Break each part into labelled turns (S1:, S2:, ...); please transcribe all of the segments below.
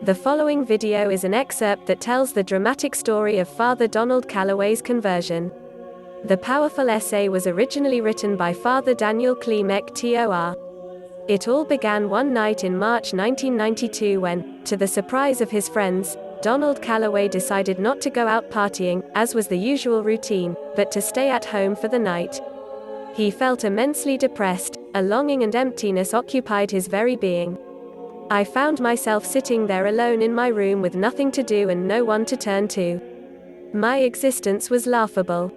S1: The following video is an excerpt that tells the dramatic story of Father Donald Calloway's conversion. The powerful essay was originally written by Father Daniel Klimek TOR. It all began one night in March 1992 when, to the surprise of his friends, Donald Calloway decided not to go out partying, as was the usual routine, but to stay at home for the night. He felt immensely depressed, a longing and emptiness occupied his very being. I found myself sitting there alone in my room with nothing to do and no one to turn to. My existence was laughable.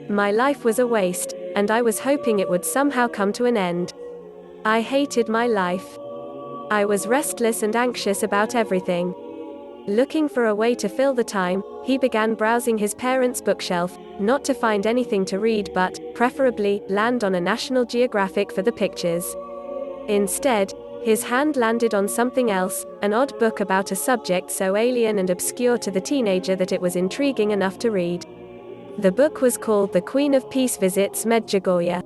S1: My life was a waste, and I was hoping it would somehow come to an end. I hated my life. I was restless and anxious about everything. Looking for a way to fill the time, he began browsing his parents' bookshelf, not to find anything to read but, preferably, land on a National Geographic for the pictures. Instead, his hand landed on something else, an odd book about a subject so alien and obscure to the teenager that it was intriguing enough to read. The book was called The Queen of Peace Visits Medjugorje.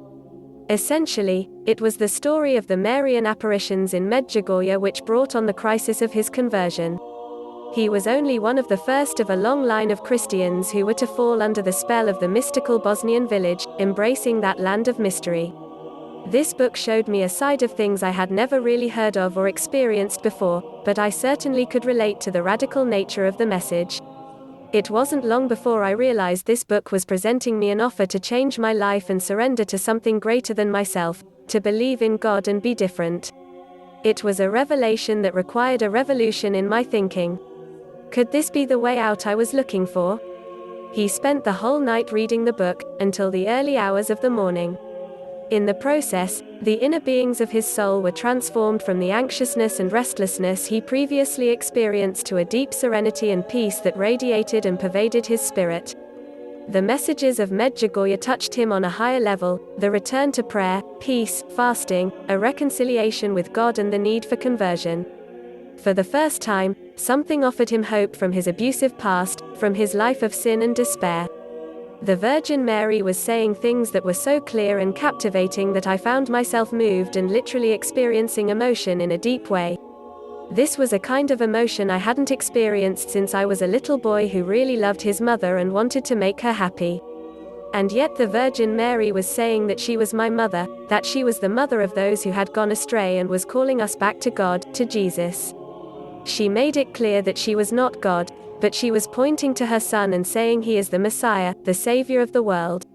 S1: Essentially, it was the story of the Marian apparitions in Medjugorje which brought on the crisis of his conversion. He was only one of the first of a long line of Christians who were to fall under the spell of the mystical Bosnian village, embracing that land of mystery. This book showed me a side of things I had never really heard of or experienced before, but I certainly could relate to the radical nature of the message. It wasn't long before I realized this book was presenting me an offer to change my life and surrender to something greater than myself, to believe in God and be different. It was a revelation that required a revolution in my thinking. Could this be the way out I was looking for? He spent the whole night reading the book, until the early hours of the morning. In the process, the inner beings of his soul were transformed from the anxiousness and restlessness he previously experienced to a deep serenity and peace that radiated and pervaded his spirit. The messages of Medjugorje touched him on a higher level, the return to prayer, peace, fasting, a reconciliation with God and the need for conversion. For the first time, something offered him hope from his abusive past, from his life of sin and despair. The Virgin Mary was saying things that were so clear and captivating that I found myself moved and literally experiencing emotion in a deep way. This was a kind of emotion I hadn't experienced since I was a little boy who really loved his mother and wanted to make her happy. And yet the Virgin Mary was saying that she was my mother, that she was the mother of those who had gone astray and was calling us back to God, to Jesus. She made it clear that she was not God, but she was pointing to her son and saying he is the Messiah, the Savior of the world.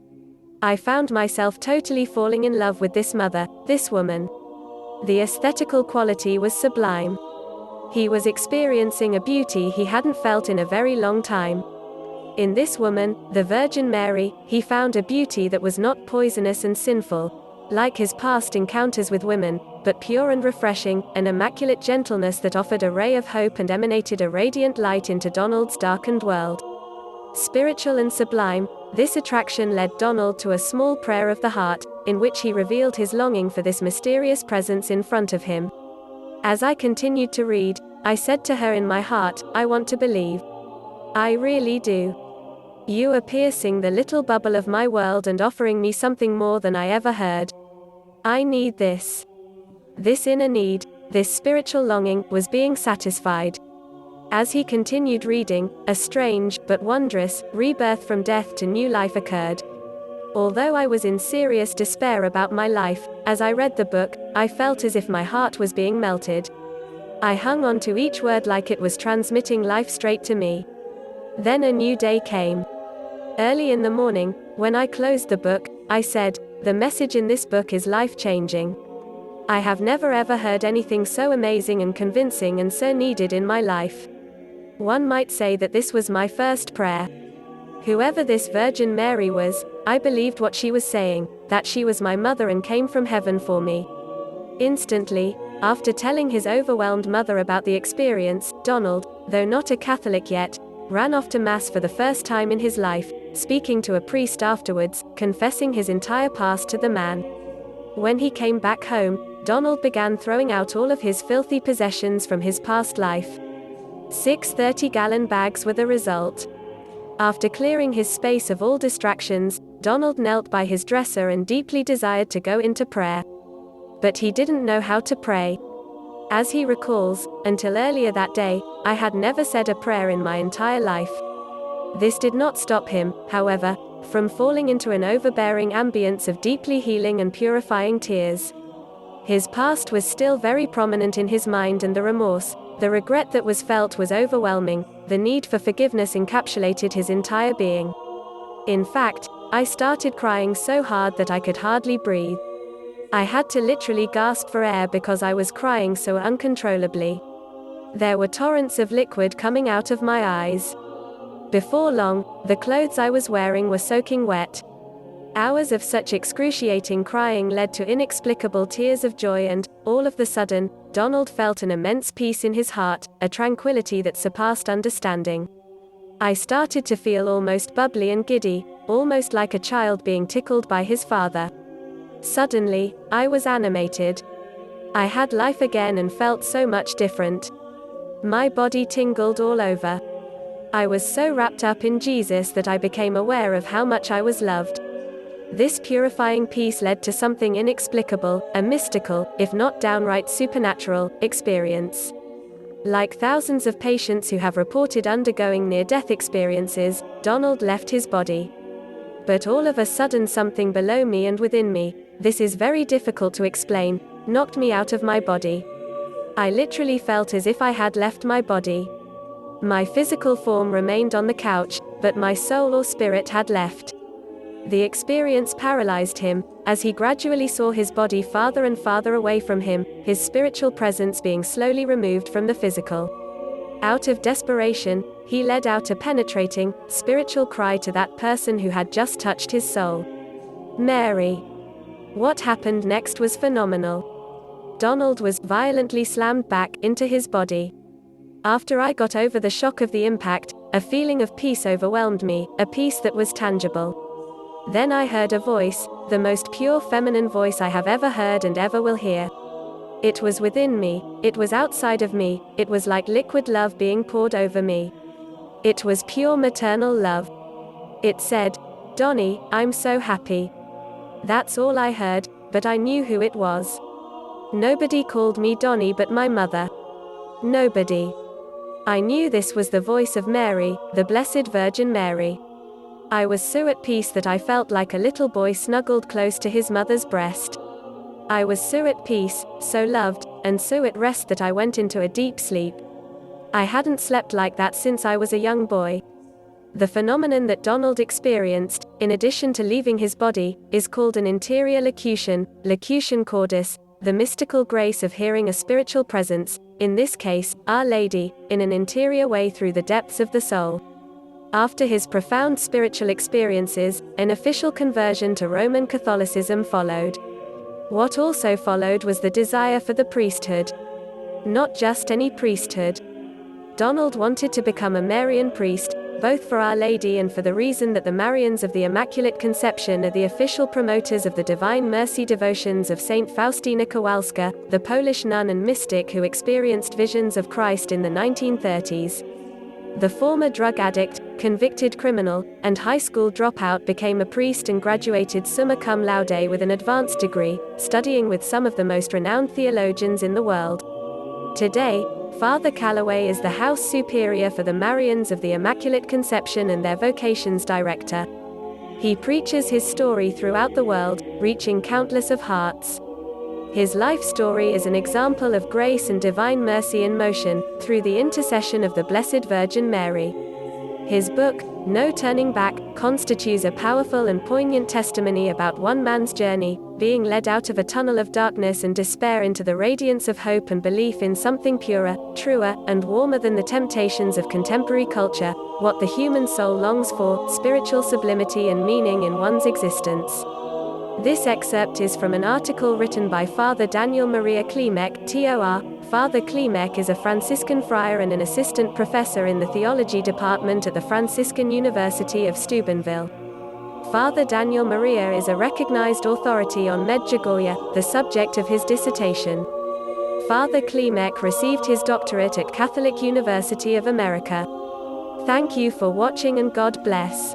S1: I found myself totally falling in love with this mother, this woman. The aesthetical quality was sublime. He was experiencing a beauty he hadn't felt in a very long time. In this woman, the Virgin Mary, he found a beauty that was not poisonous and sinful, like his past encounters with women, but pure and refreshing, an immaculate gentleness that offered a ray of hope and emanated a radiant light into Donald's darkened world. Spiritual and sublime, this attraction led Donald to a small prayer of the heart, in which he revealed his longing for this mysterious presence in front of him. As I continued to read, I said to her in my heart, I want to believe. I really do. You are piercing the little bubble of my world and offering me something more than I ever heard. I need this. This inner need, this spiritual longing, was being satisfied. As he continued reading, a strange, but wondrous, rebirth from death to new life occurred. Although I was in serious despair about my life, as I read the book, I felt as if my heart was being melted. I hung on to each word like it was transmitting life straight to me. Then a new day came. Early in the morning, when I closed the book, I said, the message in this book is life-changing. I have never ever heard anything so amazing and convincing and so needed in my life. One might say that this was my first prayer. Whoever this Virgin Mary was, I believed what she was saying, that she was my mother and came from heaven for me. Instantly, after telling his overwhelmed mother about the experience, Donald, though not a Catholic yet, ran off to Mass for the first time in his life, speaking to a priest afterwards, confessing his entire past to the man. When he came back home, Donald began throwing out all of his filthy possessions from his past life. 6 30-gallon bags were the result. After clearing his space of all distractions, Donald knelt by his dresser and deeply desired to go into prayer. But he didn't know how to pray. As he recalls, until earlier that day, I had never said a prayer in my entire life. This did not stop him, however, from falling into an overbearing ambience of deeply healing and purifying tears. His past was still very prominent in his mind, and the remorse, the regret that was felt was overwhelming. The need for forgiveness encapsulated his entire being. In fact, I started crying so hard that I could hardly breathe. I had to literally gasp for air because I was crying so uncontrollably. There were torrents of liquid coming out of my eyes. Before long, the clothes I was wearing were soaking wet. Hours of such excruciating crying led to inexplicable tears of joy, and, all of the sudden, Donald felt an immense peace in his heart, a tranquility that surpassed understanding. I started to feel almost bubbly and giddy, almost like a child being tickled by his father. Suddenly, I was animated. I had life again and felt so much different. My body tingled all over. I was so wrapped up in Jesus that I became aware of how much I was loved. This purifying peace led to something inexplicable, a mystical, if not downright supernatural, experience. Like thousands of patients who have reported undergoing near-death experiences, Donald left his body. But all of a sudden something below me and within me, this is very difficult to explain, knocked me out of my body. I literally felt as if I had left my body. My physical form remained on the couch, but my soul or spirit had left. The experience paralyzed him, as he gradually saw his body farther and farther away from him, his spiritual presence being slowly removed from the physical. Out of desperation, he let out a penetrating, spiritual cry to that person who had just touched his soul. Mary. What happened next was phenomenal. Donald was violently slammed back into his body. After I got over the shock of the impact, a feeling of peace overwhelmed me, a peace that was tangible. Then I heard a voice, the most pure feminine voice I have ever heard and ever will hear. It was within me, it was outside of me, it was like liquid love being poured over me. It was pure maternal love. It said, "Donnie, I'm so happy." That's all I heard, but I knew who it was. Nobody called me Donnie but my mother. Nobody. I knew this was the voice of Mary, the Blessed Virgin Mary. I was so at peace that I felt like a little boy snuggled close to his mother's breast. I was so at peace, so loved, and so at rest that I went into a deep sleep. I hadn't slept like that since I was a young boy. The phenomenon that Donald experienced, in addition to leaving his body, is called an interior locution cordis, the mystical grace of hearing a spiritual presence, in this case, Our Lady, in an interior way through the depths of the soul. After his profound spiritual experiences, an official conversion to Roman Catholicism followed. What also followed was the desire for the priesthood. Not just any priesthood. Donald wanted to become a Marian priest, both for Our Lady and for the reason that the Marians of the Immaculate Conception are the official promoters of the Divine Mercy devotions of Saint Faustina Kowalska, the Polish nun and mystic who experienced visions of Christ in the 1930s. The former drug addict, convicted criminal, and high school dropout became a priest and graduated summa cum laude with an advanced degree, studying with some of the most renowned theologians in the world. Today, Father Calloway is the House Superior for the Marians of the Immaculate Conception and their Vocations Director. He preaches his story throughout the world, reaching countless of hearts. His life story is an example of grace and divine mercy in motion, through the intercession of the Blessed Virgin Mary. His book, No Turning Back, constitutes a powerful and poignant testimony about one man's journey, being led out of a tunnel of darkness and despair into the radiance of hope and belief in something purer, truer, and warmer than the temptations of contemporary culture, what the human soul longs for, spiritual sublimity and meaning in one's existence. This excerpt is from an article written by Father Daniel Maria Klimek, TOR. Father Klimek is a Franciscan friar and an assistant professor in the theology department at the Franciscan University of Steubenville. Father Daniel Maria is a recognized authority on Medjugorje, the subject of his dissertation. Father Klimek received his doctorate at Catholic University of America. Thank you for watching and God bless.